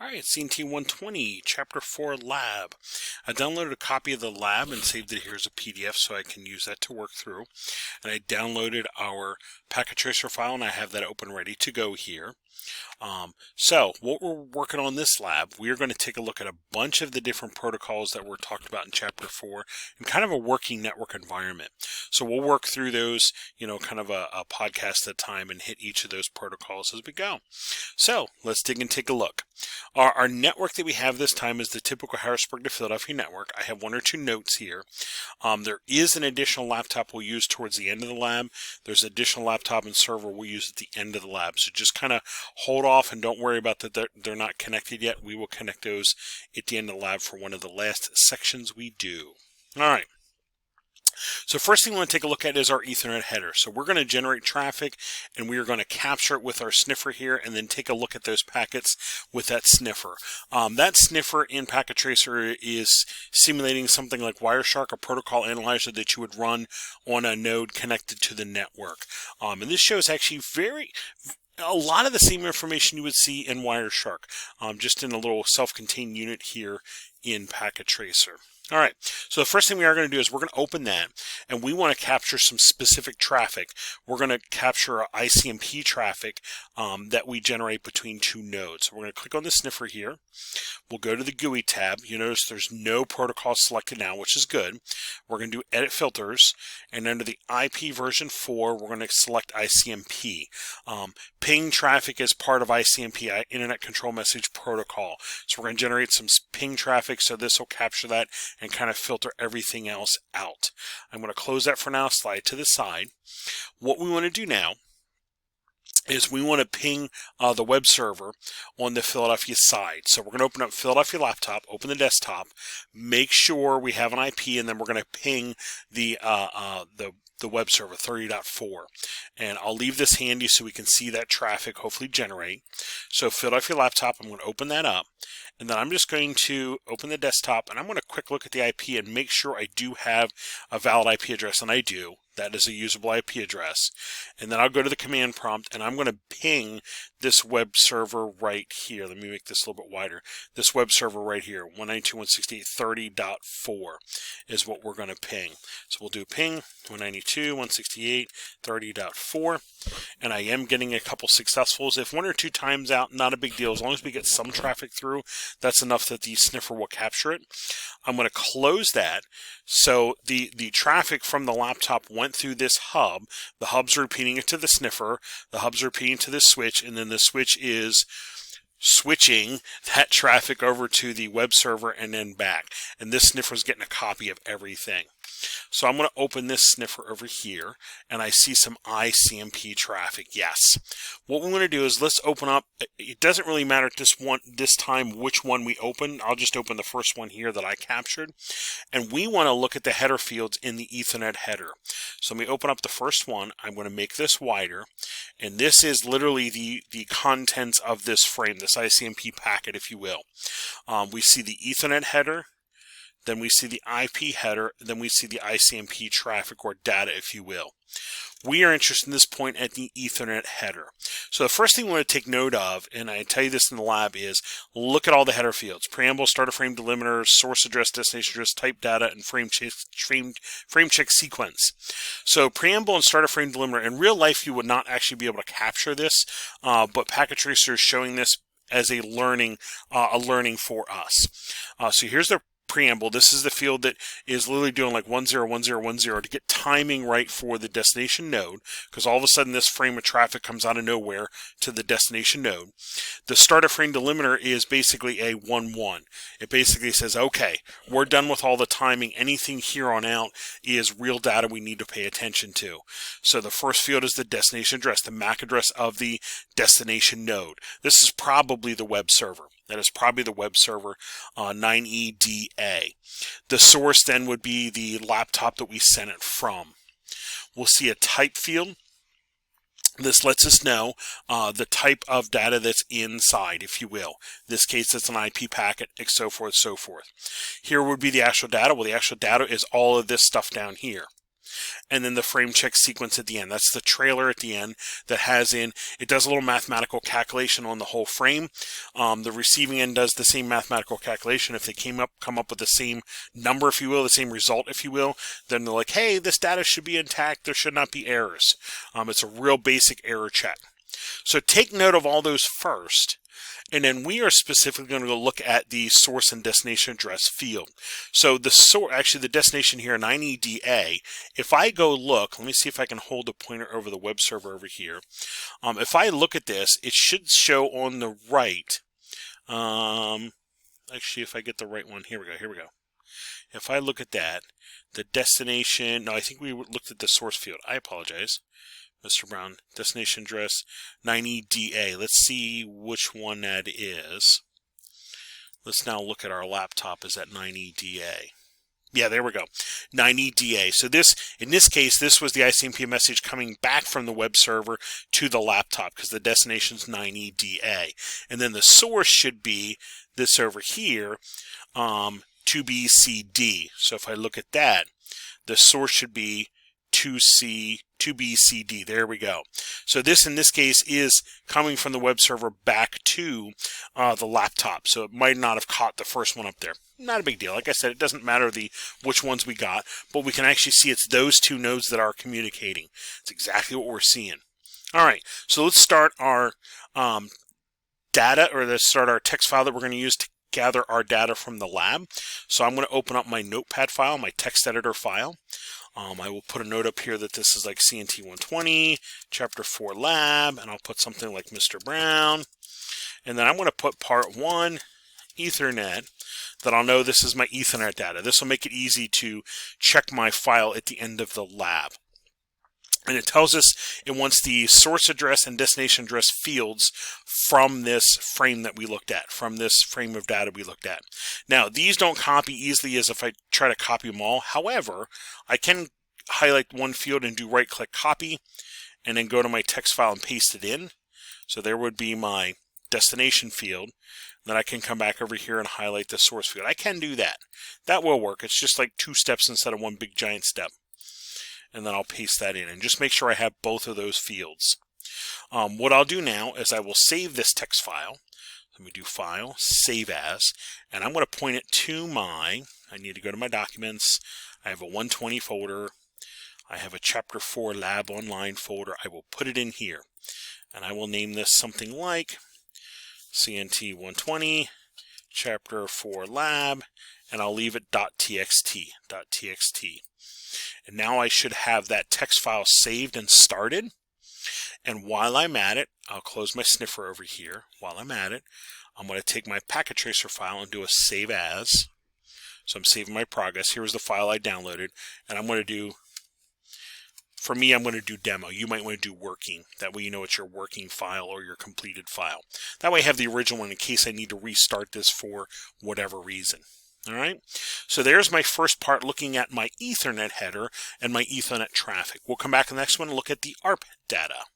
Alright, CNT120, Chap4Lab. I downloaded a copy of the lab and saved it here as a PDF so I can use that to work through. And I downloaded our packet tracer file and I have that open ready to go here. So what we're working on this lab, we are going to take a look at a bunch of the different protocols that were talked about in Chapter 4 and kind of a working network environment. So we'll work through those, kind of a podcast at a time and hit each of those protocols as we go. So let's dig and take a look. Our network that we have this time is the typical Harrisburg to Philadelphia network. I have one or two notes here. There is an additional laptop we'll use towards the end of the lab. There's an additional laptop and server we'll use at the end of the lab. So just kind of hold off and don't worry about that they're not connected yet. We will connect those at the end of the lab for one of the last sections we do. All right. So first thing we want to take a look at is our Ethernet header. So we're going to generate traffic and we are going to capture it with our sniffer here and then take a look at those packets with that sniffer. That sniffer in Packet Tracer is simulating something like Wireshark, a protocol analyzer that you would run on a node connected to the network. And this shows actually a lot of the same information you would see in Wireshark, just in a little self-contained unit here in Packet Tracer. All right, so the first thing we are going to do is we're going to open that, and we want to capture some specific traffic. We're going to capture our ICMP traffic that we generate between two nodes. So we're going to click on the sniffer here. We'll go to the GUI tab. You notice there's no protocol selected now, which is good. We're going to do Edit Filters, and under the IP version 4, we're going to select ICMP. Ping traffic is part of ICMP, Internet Control Message Protocol. So we're going to generate some ping traffic, so this will capture that and kind of filter everything else out. I'm going to close that for now, slide to the side. What we want to do now is we want to ping the web server on the Philadelphia side. So we're going to open up Philadelphia laptop, open the desktop, make sure we have an IP, and then we're going to ping the web server 30.4. And I'll leave this handy so we can see that traffic hopefully generate. So Philadelphia laptop, I'm going to open that up. And then I'm just going to open the desktop and I'm going to quick look at the IP and make sure I do have a valid IP address, and I do. That is a usable IP address. And then I'll go to the command prompt and I'm going to ping this web server right here. Let me make this a little bit wider. This web server right here, 192.168.30.4 is what we're going to ping. So we'll do ping 192.168.30.4. And I am getting a couple successfuls. If one or two times out, not a big deal. As long as we get some traffic through, that's enough that the sniffer will capture it. I'm going to close that. So the traffic from the laptop went through this hub. The hub's repeating it to the sniffer. The hub's repeating to the switch, and then the switch is switching that traffic over to the web server and then back. And this sniffer is getting a copy of everything. So I'm going to open this sniffer over here, and I see some ICMP traffic. Yes. What we want to do is let's open up. It doesn't really matter at this time which one we open. I'll just open the first one here that I captured. And we want to look at the header fields in the Ethernet header. So let me open up the first one. I'm going to make this wider. And this is literally the contents of this frame, this ICMP packet, if you will. We see the Ethernet header. Then we see the IP header, then we see the ICMP traffic or data, if you will. We are interested in this point at the Ethernet header. So the first thing we want to take note of, and I tell you this in the lab, is look at all the header fields. Preamble, starter frame delimiter, source address, destination address, type data, and frame check sequence. So preamble and starter frame delimiter, in real life you would not actually be able to capture this, but Packet Tracer is showing this as a learning for us. So here's the preamble. This is the field that is literally doing like 101010 to get timing right for the destination node, because all of a sudden this frame of traffic comes out of nowhere to the destination node. The starter frame delimiter is basically a 1-1. It basically says, okay, we're done with all the timing. Anything here on out is real data we need to pay attention to. So the first field is the destination address, the MAC address of the destination node. This is probably the web server. That is probably the web server 9EDA. The source then would be the laptop that we sent it from. We'll see a type field. This lets us know the type of data that's inside, if you will. In this case, it's an IP packet, and so forth, so forth. Here would be the actual data. Well, the actual data is all of this stuff down here. and then the frame check sequence at the end. That's the trailer at the end that has it does a little mathematical calculation on the whole frame. The receiving end does the same mathematical calculation. If they come up with the same number, if you will, the same result, if you will, then they're like, hey, this data should be intact. There should not be errors. It's a real basic error check. So take note of all those first. And then we are specifically going to go look at the source and destination address field. So the actually the destination here, 9EDA, if I go look, let me see if I can hold the pointer over the web server over here. If I look at this, it should show on the right. Actually, if I get the right one, here we go. If I look at that, the destination, no, I think we looked at the source field. I apologize. Mr. Brown, destination address 9EDA. Let's see which one that is. Let's now look at our laptop. Is that 9EDA? Yeah, there we go. 9EDA. So this, in this case, this was the ICMP message coming back from the web server to the laptop because the destination's 9EDA. And then the source should be this over here, 2BCD. So if I look at that, the source should be 2BCD. There we go. So this, in this case, is coming from the web server back to the laptop. So it might not have caught the first one up there. Not a big deal. Like I said, it doesn't matter which ones we got, but we can actually see it's those two nodes that are communicating. It's exactly what we're seeing. All right. So let's start our data, or let's start our text file that we're going to use to gather our data from the lab. So I'm going to open up my notepad file, my text editor file. I will put a note up here that this is like CNT120, Chap4Lab, and I'll put something like Mr. Brown. And then I'm going to put part 1, Ethernet, that I'll know this is my Ethernet data. This will make it easy to check my file at the end of the lab. And it tells us it wants the source address and destination address fields from this frame that we looked at, from this frame of data we looked at. Now, these don't copy easily as if I try to copy them all. However, I can highlight one field and do right-click copy, and then go to my text file and paste it in. So there would be my destination field. Then I can come back over here and highlight the source field. I can do that. That will work. It's just like 2 steps instead of one big giant step. And then I'll paste that in and just make sure I have both of those fields. What I'll do now is I will save this text file. Let me do File, Save As, and I'm going to point it to I need to go to my documents. I have a 120 folder. I have a Chap4Lab online folder. I will put it in here. And I will name this something like CNT120, Chap4Lab, and I'll leave it .txt. And now I should have that text file saved and started. And while I'm at it, I'll close my sniffer over here. While I'm at it, I'm going to take my packet tracer file and do a save as. So I'm saving my progress. Here's the file I downloaded. And I'm going to do, for me, I'm going to do demo. You might want to do working. That way you know it's your working file or your completed file. That way I have the original one in case I need to restart this for whatever reason. All right, so there's my first part looking at my Ethernet header and my Ethernet traffic. We'll come back to the next one and look at the ARP data.